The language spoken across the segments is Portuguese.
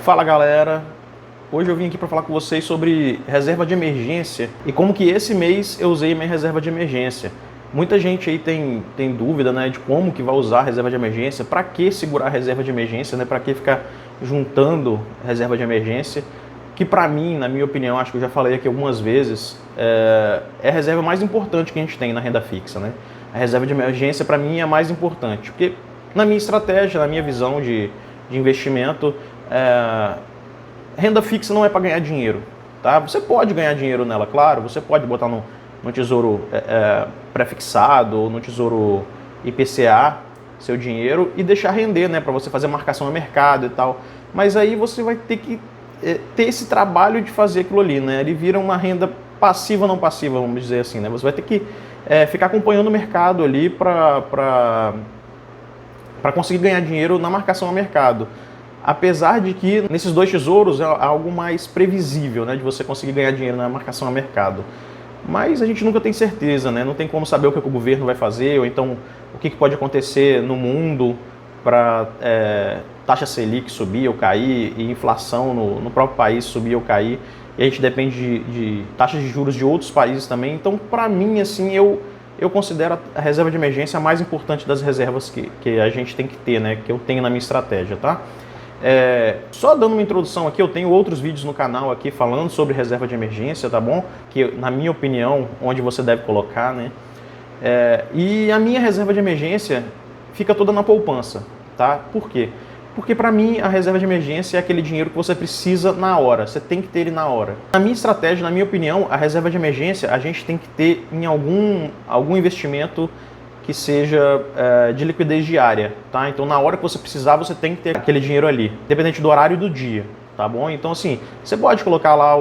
Fala galera, hoje eu vim aqui para falar com vocês sobre reserva de emergência e como que esse mês eu usei minha reserva de emergência. Muita gente aí tem dúvida, né, de como que vai usar a reserva de emergência, para que segurar a reserva de emergência, né, para que ficar juntando reserva de emergência, que para mim, na minha opinião, acho que eu já falei aqui algumas vezes, é a reserva mais importante que a gente tem na renda fixa, né? A reserva de emergência para mim é a mais importante, porque na minha estratégia, na minha visão de investimento, renda fixa não é para ganhar dinheiro, tá? Você pode ganhar dinheiro nela, claro, você pode botar no tesouro pré-fixado ou no tesouro IPCA seu dinheiro e deixar render, né, para você fazer marcação a mercado e tal. Mas aí você vai ter que ter esse trabalho de fazer aquilo ali, né? Ele vira uma renda passiva, não passiva, vamos dizer assim, né? Você vai ter que ficar acompanhando o mercado ali para conseguir ganhar dinheiro na marcação a mercado. Apesar de que nesses dois tesouros é algo mais previsível, né, de você conseguir ganhar dinheiro na marcação a mercado. Mas a gente nunca tem certeza, né? Não tem como saber o que o governo vai fazer, ou então o que pode acontecer no mundo para taxa Selic subir ou cair e inflação no próprio país subir ou cair. E a gente depende de taxas de juros de outros países também. Então, para mim, assim, eu considero a reserva de emergência a mais importante das reservas que a gente tem que ter, né? Que eu tenho na minha estratégia, tá? Só dando uma introdução aqui, eu tenho outros vídeos no canal aqui falando sobre reserva de emergência, tá bom? Que, na minha opinião, onde você deve colocar, né? E a minha reserva de emergência fica toda na poupança, tá? Por quê? Porque para mim a reserva de emergência é aquele dinheiro que você precisa na hora, você tem que ter ele na hora. Na minha estratégia, na minha opinião, a reserva de emergência a gente tem que ter em algum investimento que seja de liquidez diária, tá? Então, na hora que você precisar, você tem que ter aquele dinheiro ali, independente do horário do dia, tá bom? Então, assim, você pode colocar lá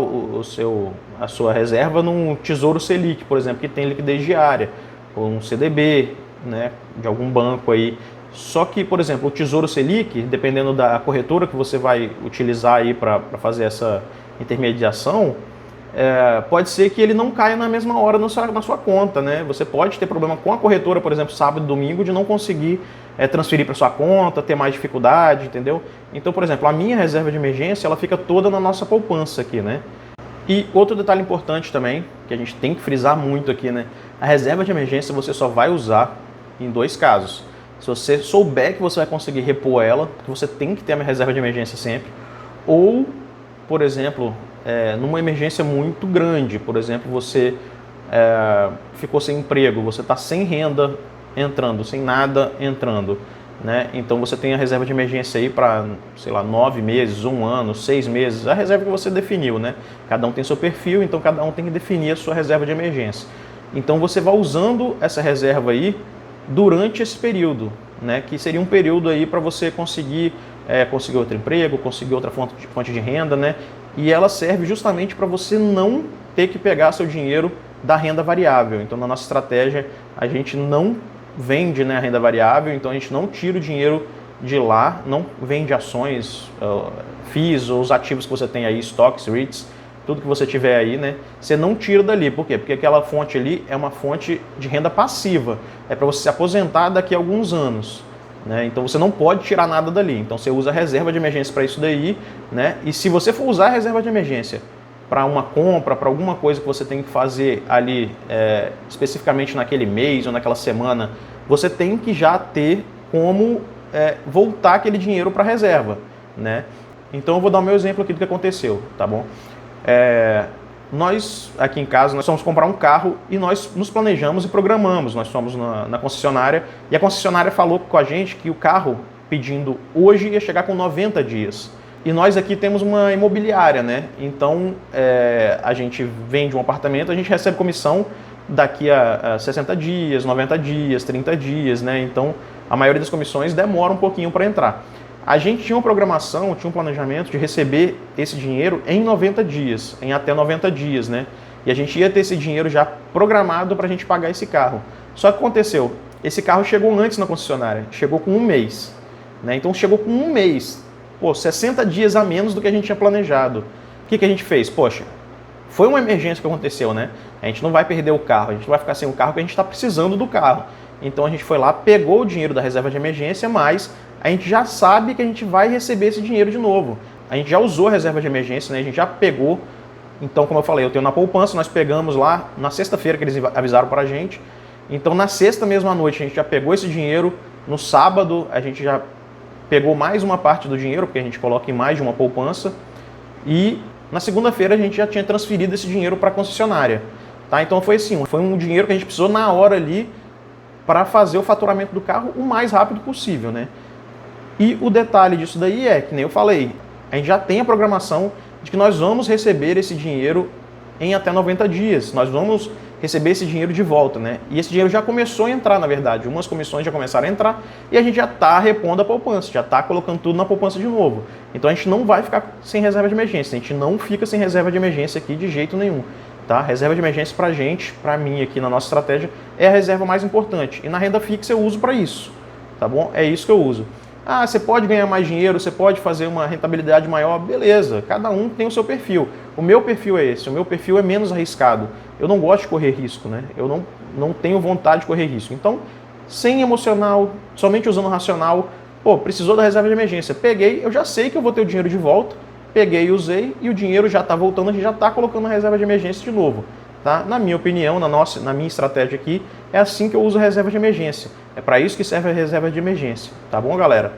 a sua reserva num Tesouro Selic, por exemplo, que tem liquidez diária, ou um CDB, né, de algum banco aí. Só que, por exemplo, o Tesouro Selic, dependendo da corretora que você vai utilizar aí para fazer essa intermediação, pode ser que ele não caia na mesma hora na sua conta, né? Você pode ter problema com a corretora, por exemplo, sábado e domingo, de não conseguir transferir para sua conta, ter mais dificuldade, entendeu? Então, por exemplo, a minha reserva de emergência, ela fica toda na nossa poupança aqui, né? E outro detalhe importante também, que a gente tem que frisar muito aqui, né? A reserva de emergência você só vai usar em dois casos. Se você souber que você vai conseguir repor ela, porque você tem que ter a reserva de emergência sempre, ou, por exemplo, numa emergência muito grande, por exemplo, você ficou sem emprego, você está sem renda entrando, sem nada entrando, né? Então você tem a reserva de emergência aí para, sei lá, 9 meses, 1 ano, 6 meses, a reserva que você definiu, né? Cada um tem seu perfil, então cada um tem que definir a sua reserva de emergência. Então você vai usando essa reserva aí durante esse período, né? Que seria um período aí para você conseguir outro emprego, conseguir outra fonte de renda, né? E ela serve justamente para você não ter que pegar seu dinheiro da renda variável. Então, na nossa estratégia, a gente não vende, né, a renda variável, então a gente não tira o dinheiro de lá, não vende ações, FIIs ou os ativos que você tem aí, stocks, REITs, tudo que você tiver aí, né? Você não tira dali. Por quê? Porque aquela fonte ali é uma fonte de renda passiva. É para você se aposentar daqui a alguns anos, né? Então você não pode tirar nada dali. Então você usa a reserva de emergência para isso daí, né? E se você for usar a reserva de emergência para uma compra, para alguma coisa que você tem que fazer ali, especificamente naquele mês ou naquela semana, você tem que já ter como voltar aquele dinheiro para a reserva, né? Então eu vou dar o meu exemplo aqui do que aconteceu, tá bom? Nós, aqui em casa, nós fomos comprar um carro e nós nos planejamos e programamos. Nós fomos na concessionária e a concessionária falou com a gente que o carro, pedindo hoje, ia chegar com 90 dias. E nós aqui temos uma imobiliária, né? Então, a gente vende um apartamento, a gente recebe comissão daqui a 60 dias, 90 dias, 30 dias, né? Então, a maioria das comissões demora um pouquinho para entrar. A gente tinha uma programação, tinha um planejamento de receber esse dinheiro em 90 dias, em até 90 dias, né? E a gente ia ter esse dinheiro já programado para a gente pagar esse carro. Só que aconteceu, esse carro chegou antes na concessionária, chegou com 1 mês, né? Então chegou com 1 mês, 60 dias a menos do que a gente tinha planejado. O que a gente fez? Poxa, foi uma emergência que aconteceu, né? A gente não vai perder o carro, a gente não vai ficar sem o carro porque a gente está precisando do carro. Então a gente foi lá, pegou o dinheiro da reserva de emergência, mas a gente já sabe que a gente vai receber esse dinheiro de novo. a gente já usou a reserva de emergência, né? A gente já pegou. Então, como eu falei, eu tenho na poupança, nós pegamos lá na sexta-feira que eles avisaram para a gente. Então, na sexta mesmo à noite, a gente já pegou esse dinheiro. No sábado, a gente já pegou mais uma parte do dinheiro, porque a gente coloca em mais de uma poupança. E na segunda-feira, a gente já tinha transferido esse dinheiro para a concessionária. Tá? Então, foi assim, foi um dinheiro que a gente precisou na hora ali para fazer o faturamento do carro o mais rápido possível, né? E o detalhe disso daí é, que nem eu falei, a gente já tem a programação de que nós vamos receber esse dinheiro em até 90 dias. Nós vamos receber esse dinheiro de volta, né? E esse dinheiro já começou a entrar, na verdade. Umas comissões já começaram a entrar e a gente já está repondo a poupança, já está colocando tudo na poupança de novo. Então a gente não vai ficar sem reserva de emergência. A gente não fica sem reserva de emergência aqui de jeito nenhum. Tá? Reserva de emergência pra gente, pra mim aqui na nossa estratégia, é a reserva mais importante. E na renda fixa eu uso para isso, tá bom? É isso que eu uso. Ah, você pode ganhar mais dinheiro, você pode fazer uma rentabilidade maior, beleza. Cada um tem o seu perfil. O meu perfil é esse, o meu perfil é menos arriscado. Eu não gosto de correr risco, né? Eu não tenho vontade de correr risco. Então, sem emocional, somente usando racional, pô, precisou da reserva de emergência. Peguei, eu já sei que eu vou ter o dinheiro de volta. Peguei e usei e o dinheiro já está voltando, a gente já está colocando na reserva de emergência de novo. Tá? Na minha opinião, na minha estratégia aqui, é assim que eu uso a reserva de emergência. É para isso que serve a reserva de emergência. Tá bom, galera?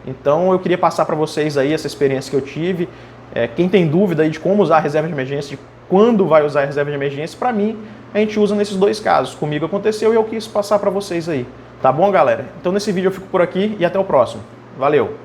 Então eu queria passar para vocês aí essa experiência que eu tive. Quem tem dúvida aí de como usar a reserva de emergência, de quando vai usar a reserva de emergência, para mim, a gente usa nesses dois casos. Comigo aconteceu e eu quis passar para vocês aí. Tá bom, galera? Então nesse vídeo eu fico por aqui e até o próximo. Valeu!